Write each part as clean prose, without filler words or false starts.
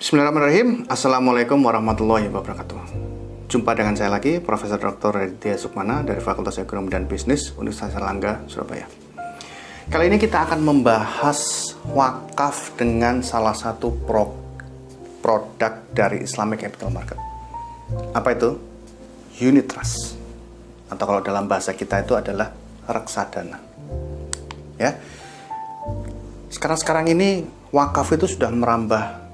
Bismillahirrahmanirrahim. Assalamualaikum warahmatullahi wabarakatuh. Jumpa dengan saya lagi, Profesor Dr. Raditya Sukmana dari Fakultas Ekonomi dan Bisnis Universitas Airlangga, Surabaya. Kali ini kita akan membahas wakaf dengan salah satu produk dari Islamic Capital Market. Apa itu? Unit Trust. Atau kalau dalam bahasa kita itu adalah reksadana. Ya. Sekarang ini wakaf itu sudah merambah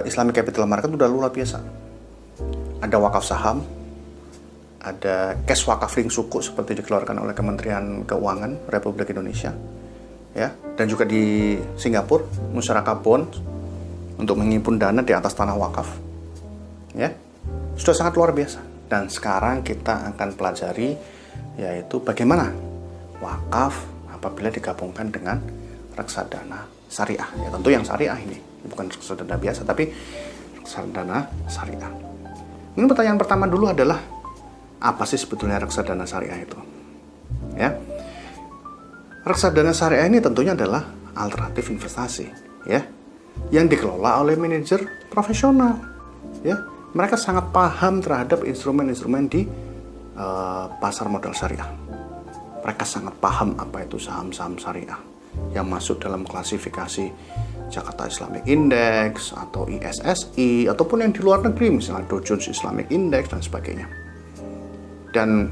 Islamic Capital Market sudah luar biasa. Ada wakaf saham, ada cash wakaf ring suku seperti dikeluarkan oleh Kementerian Keuangan Republik Indonesia, ya, dan juga di Singapura musyarakah bond untuk menghimpun dana di atas tanah wakaf, ya, sudah sangat luar biasa. Dan sekarang kita akan pelajari yaitu bagaimana wakaf apabila digabungkan dengan reksadana syariah, ya tentu yang syariah ini. Bukan reksadana biasa, tapi reksadana syariah. Ini pertanyaan pertama dulu adalah, apa sih sebetulnya reksadana syariah itu? Ya, reksadana syariah ini tentunya adalah alternatif investasi, ya, yang dikelola oleh manajer profesional. Ya, mereka sangat paham terhadap instrumen-instrumen di pasar modal syariah. Mereka sangat paham apa itu saham-saham syariah yang masuk dalam klasifikasi Jakarta Islamic Index atau ISSI ataupun yang di luar negeri misalnya Dow Jones Islamic Index dan sebagainya. Dan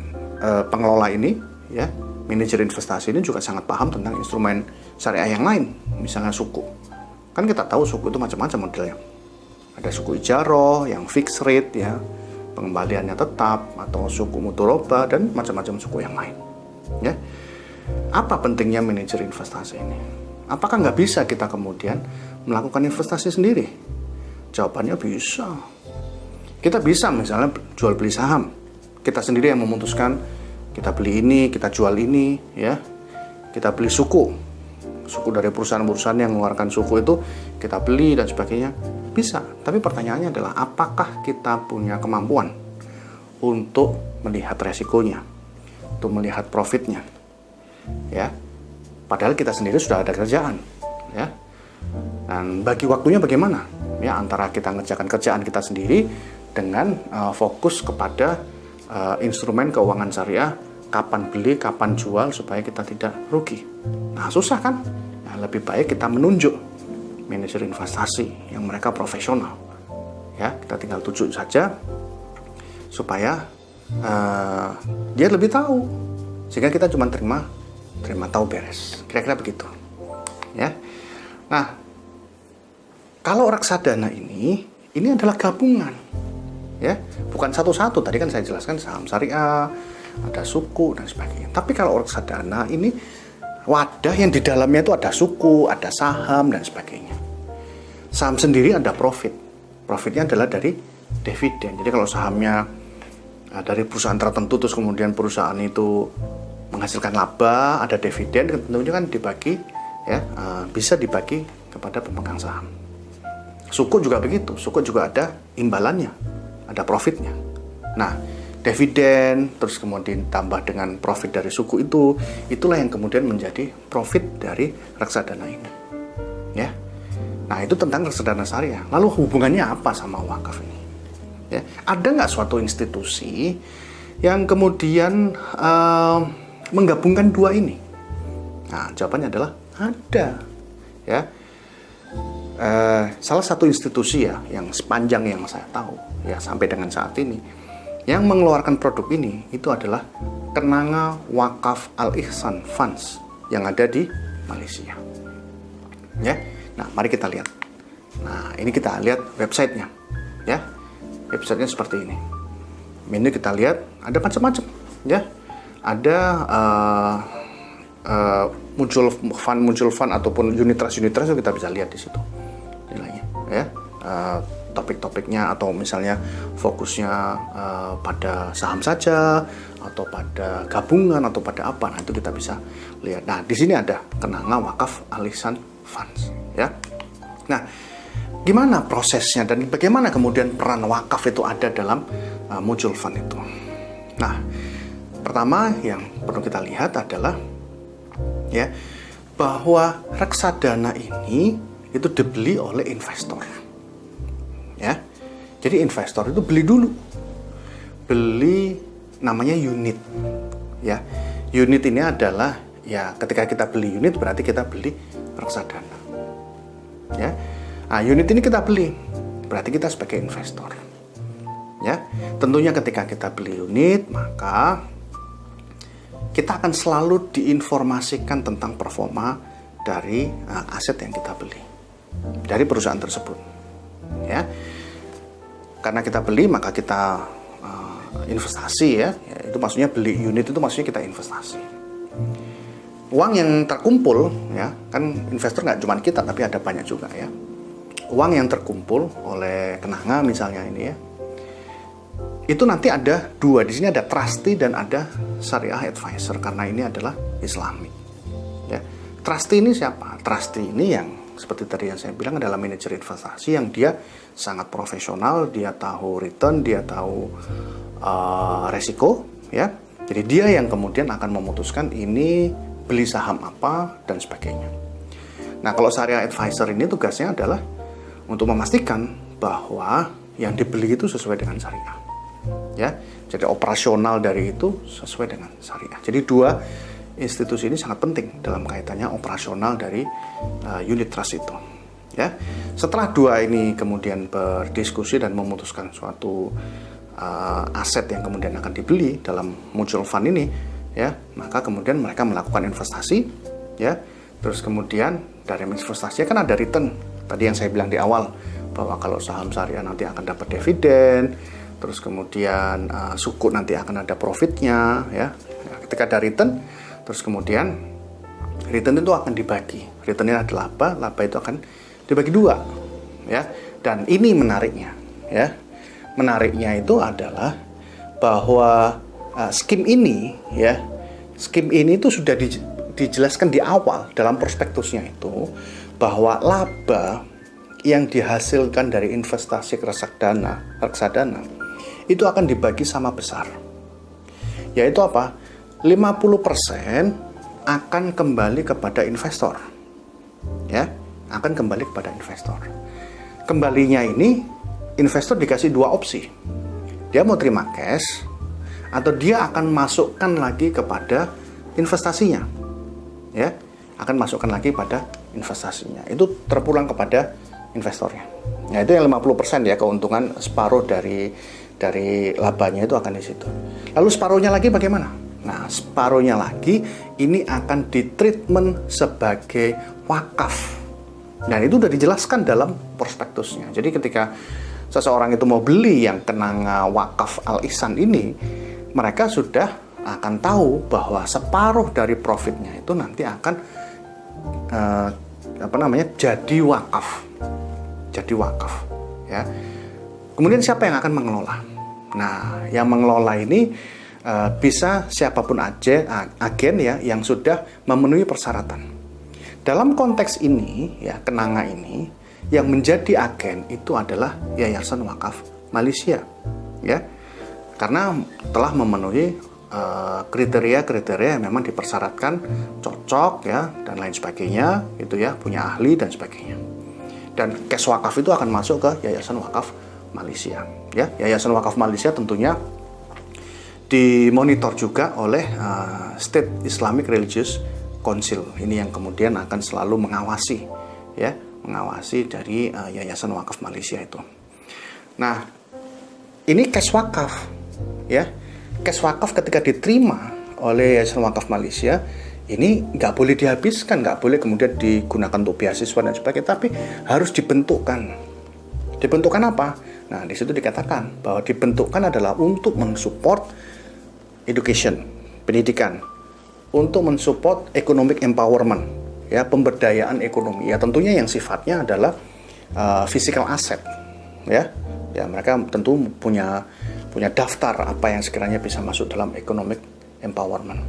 pengelola ini, ya, manajer investasi ini juga sangat paham tentang instrumen syariah yang lain, misalnya suku. Kan kita tahu suku itu macam-macam modelnya. Ada suku ijaroh yang fixed rate, ya, pengembaliannya tetap, atau suku mudoroba dan macam-macam suku yang lain. Ya, apa pentingnya manajer investasi ini? Apakah nggak bisa kita kemudian melakukan investasi sendiri? Jawabannya bisa. Kita bisa misalnya jual beli saham. Kita sendiri yang memutuskan, kita beli ini, kita jual ini, ya. Kita beli suku dari perusahaan-perusahaan yang mengeluarkan suku itu kita beli dan sebagainya. Bisa. Tapi pertanyaannya adalah, apakah kita punya kemampuan untuk melihat resikonya, untuk melihat profitnya, ya? Padahal kita sendiri sudah ada kerjaan, ya. Dan bagi waktunya bagaimana? Ya, antara kita ngerjakan kerjaan kita sendiri dengan fokus kepada instrumen keuangan syariah, kapan beli, kapan jual supaya kita tidak rugi. Nah, susah kan? Nah, lebih baik kita menunjuk manajer investasi yang mereka profesional. Ya, kita tinggal tunjuk saja supaya dia lebih tahu, sehingga kita cuma terima tahu beres, kira-kira begitu, ya. Nah, kalau reksadana ini adalah gabungan, ya, bukan satu-satu. Tadi kan saya jelaskan saham syariah, ada suku dan sebagainya. Tapi kalau reksadana ini wadah yang di dalamnya itu ada suku, ada saham dan sebagainya. Saham sendiri ada profitnya adalah dari dividen. Jadi kalau sahamnya dari perusahaan tertentu terus kemudian perusahaan itu menghasilkan laba, ada dividen, tentunya kan dibagi, ya, bisa dibagi kepada pemegang saham. Suku juga begitu, suku juga ada imbalannya, ada profitnya. Nah, dividen terus kemudian tambah dengan profit dari suku itulah yang kemudian menjadi profit dari reksadana ini, ya. Nah, itu tentang reksadana syariah. Lalu hubungannya apa sama wakaf ini? Ya, ada nggak suatu institusi yang kemudian menggabungkan dua ini? Nah, jawabannya adalah ada, ya. Salah satu institusi, ya, yang sepanjang yang saya tahu, ya, sampai dengan saat ini yang mengeluarkan produk ini itu adalah Kenanga Wakaf Al-Ihsan Funds yang ada di Malaysia, ya. Nah, mari kita lihat. Nah, ini kita lihat websitenya, ya. Websitenya seperti ini. Ini kita lihat ada macam-macam, ya. Ada muncul fund ataupun unit trust itu kita bisa lihat di situ nilainya, ya. Topik-topiknya atau misalnya fokusnya pada saham saja atau pada gabungan atau pada apa, nah itu kita bisa lihat. Nah, di sini ada Kenanga Wakaf Al-Ihsan Funds, ya. Nah, gimana prosesnya dan bagaimana kemudian peran wakaf itu ada dalam mutual fund itu? Nah, pertama yang perlu kita lihat adalah, ya, bahwa reksadana ini itu dibeli oleh investor, ya. Jadi investor itu beli dulu, beli namanya unit, ya. Unit ini adalah, ya, ketika kita beli unit berarti kita beli reksadana, ya. Nah, unit ini kita beli berarti kita sebagai investor, ya. Tentunya ketika kita beli unit, maka kita akan selalu diinformasikan tentang performa dari aset yang kita beli dari perusahaan tersebut, ya. Karena kita beli maka kita investasi, ya. Itu maksudnya beli unit itu maksudnya kita investasi. Uang yang terkumpul, ya, kan investor nggak cuma kita tapi ada banyak juga, ya. Uang yang terkumpul oleh Kenanga misalnya ini, ya, itu nanti ada dua, di sini ada trustee dan ada syariah advisor karena ini adalah Islamic, ya. Trustee ini siapa? Trustee ini yang seperti tadi yang saya bilang adalah manajer investasi yang dia sangat profesional, dia tahu return, dia tahu resiko, ya. Jadi dia yang kemudian akan memutuskan ini beli saham apa dan sebagainya. Nah, kalau syariah advisor ini tugasnya adalah untuk memastikan bahwa yang dibeli itu sesuai dengan syariah, ya. Jadi operasional dari itu sesuai dengan syariah. Jadi dua institusi ini sangat penting dalam kaitannya operasional dari unit trust itu, ya. Setelah dua ini kemudian berdiskusi dan memutuskan suatu aset yang kemudian akan dibeli dalam mutual fund ini, ya, maka kemudian mereka melakukan investasi, ya. Terus kemudian dari investasi kan ada return. Tadi yang saya bilang di awal bahwa kalau saham syariah nanti akan dapat dividen, terus kemudian sukuk nanti akan ada profitnya, ya. Ketika ada return, terus kemudian return itu akan dibagi. Returnnya adalah laba, laba itu akan dibagi dua, ya. Dan ini menariknya, ya. Menariknya itu adalah bahwa skim ini, ya, skim ini itu sudah dijelaskan di awal dalam prospektusnya itu bahwa laba yang dihasilkan dari investasi reksadana itu akan dibagi sama besar. Yaitu apa? 50% akan kembali kepada investor, ya, akan kembali kepada investor. Kembalinya ini investor dikasih dua opsi, dia mau terima cash atau dia akan masukkan lagi kepada investasinya, ya, akan masukkan lagi pada investasinya, itu terpulang kepada investornya. Nah, itu yang 50%, ya, keuntungan separuh dari labanya itu akan di situ. Lalu separuhnya lagi bagaimana? Nah, separuhnya lagi ini akan ditreatment sebagai wakaf. Nah, itu sudah dijelaskan dalam prospektusnya. Jadi ketika seseorang itu mau beli yang Kenanga Wakaf Al-Ihsan ini, mereka sudah akan tahu bahwa separuh dari profitnya itu nanti akan jadi wakaf. Jadi wakaf, ya. Kemudian siapa yang akan mengelola? Nah, yang mengelola ini bisa siapapun agen, ya, yang sudah memenuhi persyaratan. Dalam konteks ini, ya, Kenanga ini yang menjadi agen itu adalah Yayasan Wakaf Malaysia, ya, karena telah memenuhi kriteria-kriteria yang memang dipersyaratkan cocok, ya, dan lain sebagainya, gitu, ya, punya ahli dan sebagainya. Dan cash wakaf itu akan masuk ke Yayasan Wakaf Malaysia, ya. Yayasan Wakaf Malaysia tentunya dimonitor juga oleh State Islamic Religious Council. Ini yang kemudian akan selalu mengawasi, ya, mengawasi dari Yayasan Wakaf Malaysia itu. Nah, ini cash wakaf, ya. Cash wakaf ketika diterima oleh Yayasan Wakaf Malaysia ini nggak boleh dihabiskan, nggak boleh kemudian digunakan untuk beasiswa dan sebagainya, tapi harus dibentukkan. Dibentukkan apa? Nah, di situ dikatakan bahwa dibentukkan adalah untuk mensupport education, pendidikan, untuk mensupport economic empowerment, ya, pemberdayaan ekonomi, ya, tentunya yang sifatnya adalah physical asset, ya. Ya, mereka tentu punya daftar apa yang sekiranya bisa masuk dalam economic empowerment.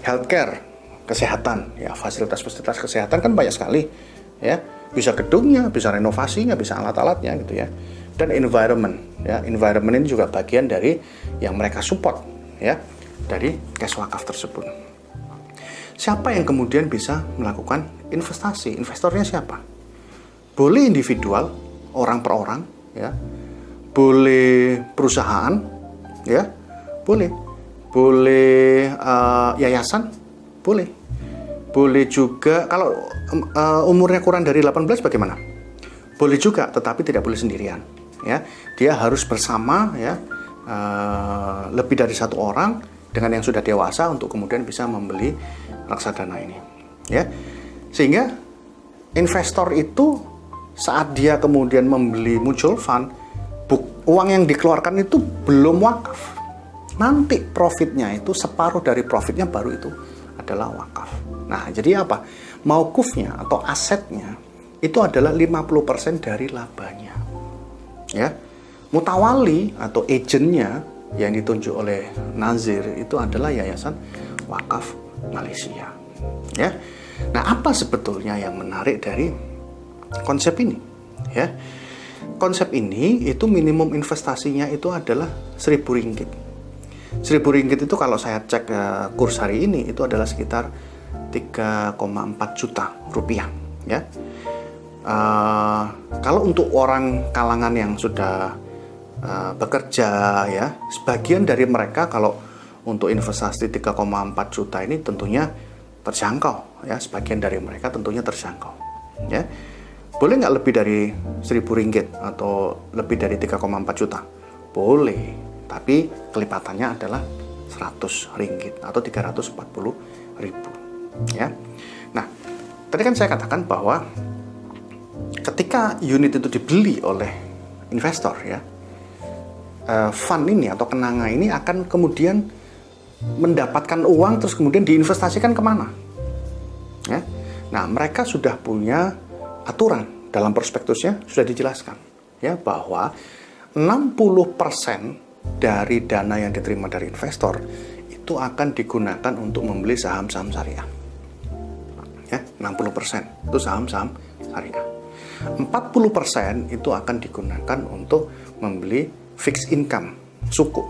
Healthcare, kesehatan, ya, fasilitas-fasilitas kesehatan kan banyak sekali, ya, bisa gedungnya, bisa renovasinya, bisa alat-alatnya, gitu, ya. Dan environment, ya, environment ini juga bagian dari yang mereka support, ya, dari cash wakaf tersebut. Siapa yang kemudian bisa melakukan investasi? Investornya siapa? Boleh individual, orang per orang, ya, boleh perusahaan, ya, boleh yayasan, boleh juga kalau umurnya kurang dari 18 bagaimana? Boleh juga, tetapi tidak boleh sendirian, ya. Dia harus bersama, ya, lebih dari satu orang dengan yang sudah dewasa untuk kemudian bisa membeli reksadana ini, ya. Sehingga investor itu saat dia kemudian membeli mutual fund, uang yang dikeluarkan itu belum wakaf. Nanti profitnya itu separuh dari profitnya baru itu adalah wakaf. Nah, jadi apa? Mauqufnya atau asetnya itu adalah 50% dari labanya. Ya. Mutawali atau agennya yang ditunjuk oleh Nazir itu adalah Yayasan Wakaf Malaysia. Ya. Nah, apa sebetulnya yang menarik dari konsep ini? Ya. Konsep ini itu minimum investasinya itu adalah Rp1.000. Rp1.000 itu kalau saya cek kurs hari ini itu adalah sekitar 3,4 juta rupiah, ya. Kalau untuk orang kalangan yang sudah bekerja, ya, sebagian dari mereka kalau untuk investasi 3,4 juta ini tentunya terjangkau, ya. Sebagian dari mereka tentunya terjangkau, ya. Boleh nggak lebih dari Rp1.000 atau lebih dari 3,4 juta? Boleh, tapi kelipatannya adalah Rp100 atau 340.000. Ya. Nah, tadi kan saya katakan bahwa ketika unit itu dibeli oleh investor, ya, fund ini atau kenanga ini akan kemudian mendapatkan uang terus kemudian diinvestasikan kemana? Ya. Nah, mereka sudah punya aturan dalam prospektusnya sudah dijelaskan, ya, bahwa 60% dari dana yang diterima dari investor itu akan digunakan untuk membeli saham-saham syariah. Ya, 60% itu saham-saham syariah. 40% itu akan digunakan untuk membeli fixed income, suku.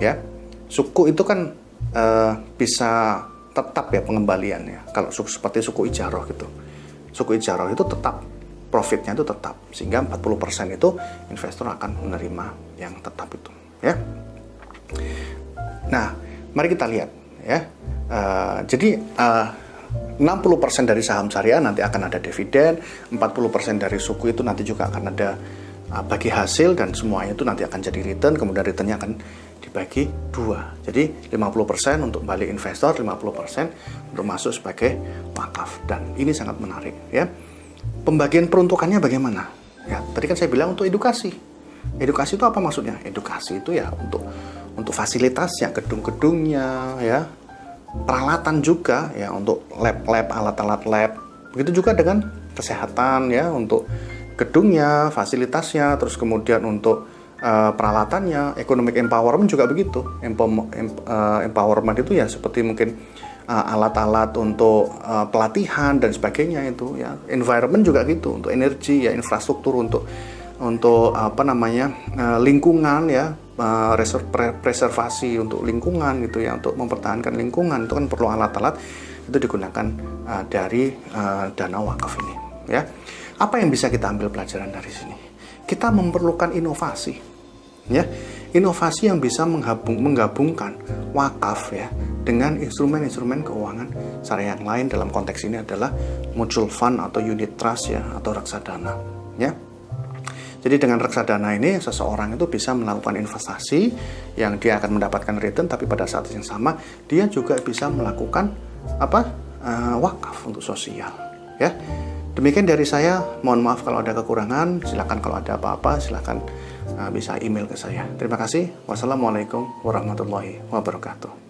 Ya. Suku itu kan bisa tetap, ya, pengembaliannya. Kalau seperti suku ijarah gitu. Suku ijarah itu tetap, profitnya itu tetap. Sehingga 40% itu investor akan menerima yang tetap itu, ya. Nah, mari kita lihat, ya. Jadi 60% dari saham syariah nanti akan ada dividen, 40% dari suku itu nanti juga akan ada bagi hasil, dan semuanya itu nanti akan jadi return, kemudian returnnya akan dibagi 2. Jadi 50% untuk balik investor, 50% untuk masuk sebagai wakaf. Dan ini sangat menarik, ya. Pembagian peruntukannya bagaimana? Ya, tadi kan saya bilang untuk edukasi. Edukasi itu apa maksudnya? Edukasi itu ya untuk fasilitasnya, gedung-gedungnya, ya. Peralatan juga, ya, untuk lab-lab, alat-alat lab. Begitu juga dengan kesehatan, ya, untuk gedungnya, fasilitasnya, terus kemudian untuk peralatannya. Economic empowerment juga begitu. Empowerment itu ya seperti mungkin alat-alat untuk pelatihan dan sebagainya itu, ya. Environment juga gitu, untuk energi, ya, infrastruktur untuk lingkungan, ya, preservasi untuk lingkungan gitu, ya, untuk mempertahankan lingkungan itu kan perlu alat-alat itu digunakan dari dana wakaf ini, ya. Apa yang bisa kita ambil pelajaran dari sini? Kita memerlukan inovasi, ya, inovasi yang bisa menggabungkan wakaf, ya, dengan instrumen-instrumen keuangan syariah yang lain. Dalam konteks ini adalah mutual fund atau unit trust, ya, atau reksadana, ya. Jadi dengan reksadana ini seseorang itu bisa melakukan investasi yang dia akan mendapatkan return, tapi pada saat yang sama dia juga bisa melakukan wakaf untuk sosial, ya. Demikian dari saya, mohon maaf kalau ada kekurangan, silakan kalau ada apa-apa silakan bisa email ke saya. Terima kasih. Wassalamualaikum warahmatullahi wabarakatuh.